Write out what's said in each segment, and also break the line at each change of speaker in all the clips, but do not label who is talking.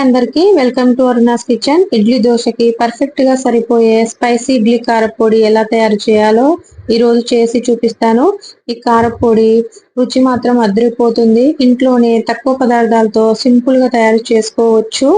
అందరికి welcome to Aruna's kitchen. Idli దోశకి perfect గా సరిపోయే స్పైసీ ఇడ్లీ కారపొడి ఎలా తయారు చేయాలో ఈ రోజు చేసి చూపిస్తాను. ఈ కారపొడి రుచి మాత్రం అదిరిపోతుంది. ఇంట్లోనే తక్కువ పదార్థాలతో సింపుల్ గా తయారు చేసుకోవచ్చు.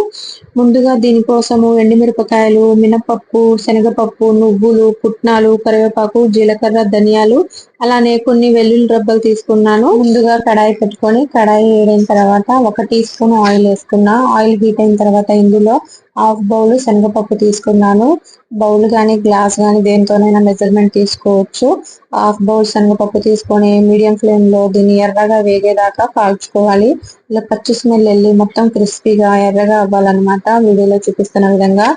ముందుగా దీనికోసము ఎండుమిరపకాయలు, మినపప్పు, శనగపప్పు, నువ్వులు, పుట్నాలు, కరివేపాకు, జీలకర్ర, ధనియాలు, అలానే కొన్ని వెల్లుల్లి రబ్బలు తీసుకున్నాను. ముందుగా కడాయి పెట్టుకొని కడాయి వేడిన తర్వాత 1 టీ స్పూన్ ఆయిల్ వేసుకున్నా. ఆయిల్ హీట్ అయిన తర్వాత ఇందులో హాఫ్ బౌల్ శనగపప్పు తీసుకున్నాను. బౌల్ గానీ గ్లాస్ గానీ దేనితోనైనా మెజర్మెంట్ తీసుకోవచ్చు. హాఫ్ బౌల్ శనగపప్పు తీసుకొని మీడియం ఫ్లేమ్ లో దీన్ని ఎర్రగా వేగేదాకా కాల్చుకోవాలి. ఇలా పచ్చి స్మెల్ వెళ్ళి మొత్తం క్రిస్పీగా ఎర్రగా అవ్వాలన్నమాట. వీడియోలో చూపిస్తున్న విధంగా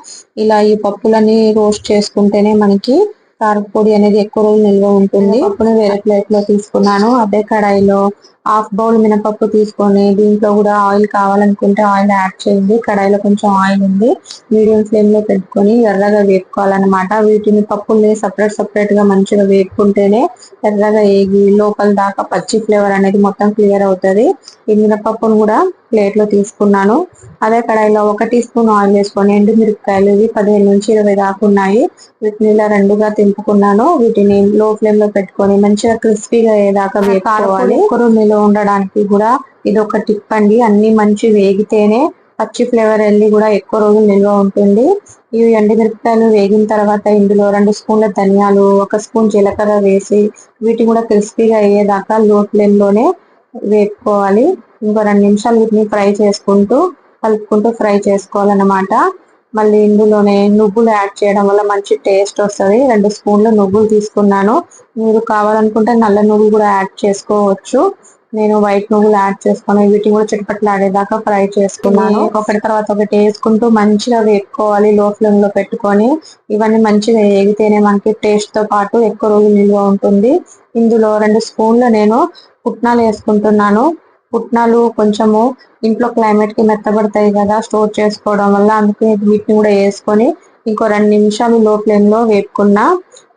ఇలా ఈ పప్పులని రోస్ట్ చేసుకుంటేనే మనకి కారపొడి అనేది ఎక్కువ రోజులు నిల్వ ఉంటుంది. పప్పుని వేరే ప్లేట్ లో తీసుకున్నాను. అదే కడాయిలో హాఫ్ బౌల్ మినపప్పు తీసుకొని దీంట్లో కూడా ఆయిల్ కావాలనుకుంటే ఆయిల్ యాడ్ చేయండి. కడాయిలో కొంచెం ఆయిల్ ఉంది. మీడియం ఫ్లేమ్ లో పెట్టుకొని ఎర్రగా వేపుకోవాలన్నమాట. వీటిని పప్పుల్ని సపరేట్ గా మంచిగా వేపుకుంటేనే ఎర్రగా వేగి లోపల దాకా పచ్చి ఫ్లేవర్ అనేది మొత్తం క్లియర్ అవుతుంది. ఈ మినపప్పును కూడా ప్లేట్ లో తీసుకున్నాను. అదే కడాయిలో 1 టీ స్పూన్ ఆయిల్ వేసుకొని ఎండుమిరపకాయలు ఇవి 15 నుంచి 20 దాకా ఉన్నాయి. వీటిని ఇలా రెండుగా తింపుకున్నాను. వీటిని లో ఫ్లేమ్ లో పెట్టుకొని మంచిగా క్రిస్పీగా అయ్యేదాకా వేపుకోవాలి. ఎక్కువ నిల్వ ఉండడానికి కూడా ఇది ఒక టిప్ అండి. అన్ని మంచి వేగితేనే పచ్చి ఫ్లేవర్ వెళ్ళి కూడా ఎక్కువ రోజులు నిల్వ ఉంటుంది. ఇవి ఎండుమిరపకాయలు వేగిన తర్వాత ఇందులో 2 స్పూన్ల ధనియాలు, 1 స్పూన్ జీలకర్ర వేసి వీటిని కూడా క్రిస్పీగా అయ్యేదాకా లో ఫ్లేమ్ లోనే వేపుకోవాలి. ఇంకో 2 నిమిషాలు వీటిని ఫ్రై చేసుకుంటూ కలుపుకుంటూ ఫ్రై చేసుకోవాలన్నమాట. మళ్ళీ ఇందులోనే నువ్వులు యాడ్ చేయడం వల్ల మంచి టేస్ట్ వస్తుంది. 2 స్పూన్ల నువ్వులు తీసుకున్నాను. మీరు కావాలనుకుంటే నల్ల నువ్వులు కూడా యాడ్ చేసుకోవచ్చు. నేను వైట్ నువ్వులు యాడ్ చేసుకుని వీటిని కూడా చిటపట్లాడేదాకా ఫ్రై చేసుకున్నాను. ఒకటి తర్వాత ఒకటి వేసుకుంటూ మంచిగా వేపుకోవాలి లో ఫ్లేమ్ లో పెట్టుకొని. ఇవన్నీ మంచిగా వేగితేనే మనకి టేస్ట్ తో పాటు ఎక్కువ రోజులు నిల్వ ఉంటుంది. ఇందులో 2 స్పూన్లు నేను పుట్నాలు వేసుకుంటున్నాను. పుట్నాలు కొంచెము ఇంట్లో క్లైమేట్ కి మెత్తబడతాయి కదా స్టోర్ చేసుకోవడం వల్ల, అందుకే వీటిని కూడా వేసుకొని ఇంకో 2 నిమిషాలు లో ఫ్లేమ్ లో వేపుకున్నా.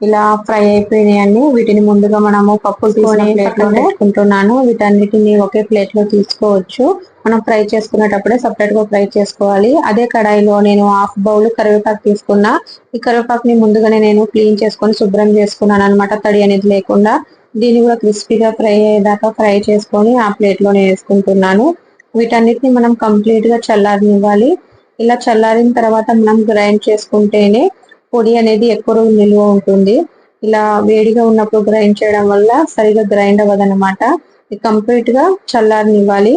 ఇలా ఫ్రై అయిపోయినాయని వీటిని ముందుగా మనము పప్పులు తీసుకునే ప్లేట్ లో పెట్టుకుంటున్నాను. వీటన్నిటిని ఒకే ప్లేట్ లో తీసుకోవచ్చు. మనం ఫ్రై చేసుకునేటప్పుడే సపరేట్ గా ఫ్రై చేసుకోవాలి. అదే కడాయిలో నేను హాఫ్ బౌల్ కరివేపాకు తీసుకున్నా. ఈ కరివేపాకుని ముందుగానే నేను క్లీన్ చేసుకొని శుభ్రం చేసుకున్నాను అనమాట, తడి అనేది లేకుండా. దీన్ని కూడా క్రిస్పీగా ఫ్రై అయ్యేదాకా ఫ్రై చేసుకొని ఆ ప్లేట్ లోనే వేసుకుంటున్నాను. వీటన్నిటిని మనం కంప్లీట్ గా చల్లారనివ్వాలి. ఇలా చల్లారిన తర్వాత మనం గ్రైండ్ చేసుకుంటేనే పొడి అనేది ఎక్కువ రోజులు నిల్వ ఉంటుంది. ఇలా వేడిగా ఉన్నప్పుడు గ్రైండ్ చేయడం వల్ల సరిగా గ్రైండ్ అవ్వదన్నమాట. ఇది కంప్లీట్ గా చల్లారనివ్వాలి.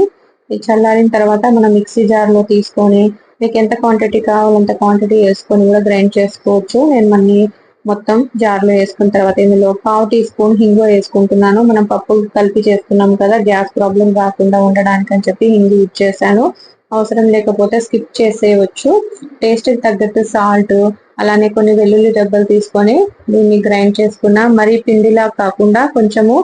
ఇది చల్లారిన తర్వాత మనం మిక్సీ జార్ లో తీసుకొని మీకు ఎంత క్వాంటిటీ కావాలో అంత క్వాంటిటీ వేసుకొని కూడా గ్రైండ్ చేసుకోవచ్చు. నేను మళ్ళీ మొత్తం జార్ లో వేసుకున్న తర్వాత ఇందులో 1/2 టీ స్పూన్ హింగు వేసుకుంటున్నాను. మనం పప్పు కలిపి చేస్తున్నాం కదా, గ్యాస్ ప్రాబ్లం రాకుండా ఉండడానికి అని చెప్పి హింగు యూజ్ చేశాను. అవసరం లేకపోతే స్కిప్ చేసేయవచ్చు. టేస్ట్ కి తగ్గట్టు సాల్ట్, అలానే కొన్ని వెల్లుల్లి దెబ్బలు తీసుకొని దీన్ని గ్రైండ్ చేసుకున్నా. మరీ పిండిలా కాకుండా కొంచెము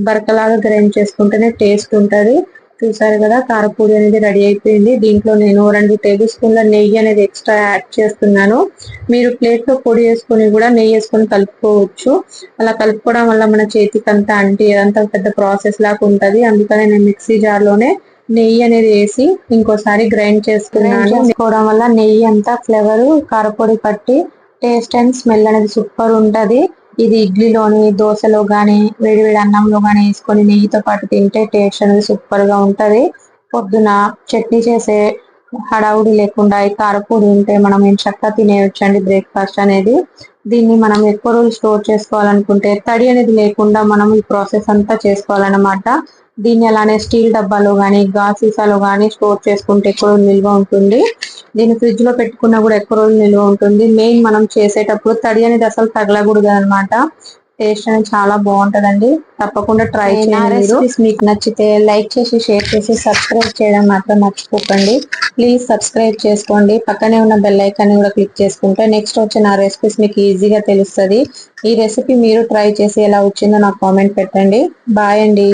బరకలాగా గ్రైండ్ చేసుకుంటేనే టేస్ట్ ఉంటది. చూసారు కదా, కారపొడి అనేది రెడీ అయిపోయింది. దీంట్లో నేను 2 టేబుల్ స్పూన్ల నెయ్యి అనేది ఎక్స్ట్రా యాడ్ చేస్తున్నాను. మీరు ప్లేట్ లో పొడి వేసుకొని కూడా నెయ్యి వేసుకొని కలుపుకోవచ్చు. అలా కలుపుకోవడం వల్ల మన చేతికి అంతా అంటే అంత పెద్ద ప్రాసెస్ లాగా ఉంటది. అందుకని నేను మిక్సీ జార్ లోనే నెయ్యి అనేది వేసి ఇంకోసారి గ్రైండ్ చేసుకున్నాను. చేసుకోవడం వల్ల నెయ్యి అంతా ఫ్లేవర్ కారపొడి పట్టి టేస్ట్ అండ్ స్మెల్ అనేది సూపర్ ఉంటది. ఇది ఇడ్లీలోని, దోశలో గానీ, వేడివేడి అన్నంలో గానీ వేసుకొని నెయ్యితో పాటు తింటే టేస్ట్ అనేది సూపర్ గా ఉంటది. పొద్దున చట్నీ చేసే హడావుడి లేకుండా ఈ కారపొడి ఉంటే మనం చక్కగా తినేయొచ్చండి బ్రేక్ఫాస్ట్ అనేది. దీన్ని మనం ఎక్కువ రోజులు స్టోర్ చేసుకోవాలనుకుంటే తడి అనేది లేకుండా మనం ఈ ప్రాసెస్ అంతా చేసుకోవాలన్నమాట. దీన్ని అలానే స్టీల్ డబ్బాలో గానీ, గాజు సీసాలో గానీ స్టోర్ చేసుకుంటే ఎక్కువ రోజులు నిల్వ ఉంటుంది. దీన్ని ఫ్రిడ్జ్ లో పెట్టుకున్నా కూడా ఎక్కువ రోజులు నిల్వ ఉంటుంది. మెయిన్ మనం చేసేటప్పుడు తడి అనేది అసలు తగలకూడదు అనమాట. టేస్ట్ అనేది చాలా బాగుంటదండి. తప్పకుండా ట్రై చేయండి. రెసిపీస్ మీకు నచ్చితే లైక్ చేసి, షేర్ చేసి, సబ్స్క్రైబ్ చేయడం మాత్రం మర్చిపోకండి. ప్లీజ్ సబ్స్క్రైబ్ చేసుకోండి. పక్కనే ఉన్న బెల్ ఐకాన్ కూడా క్లిక్ చేసుకుంటే నెక్స్ట్ వచ్చే నా రెసిపీస్ మీకు ఈజీగా తెలుస్తుంది. ఈ రెసిపీ మీరు ట్రై చేసి ఎలా వచ్చిందో నాకు కామెంట్ పెట్టండి. బాయ్ అండి.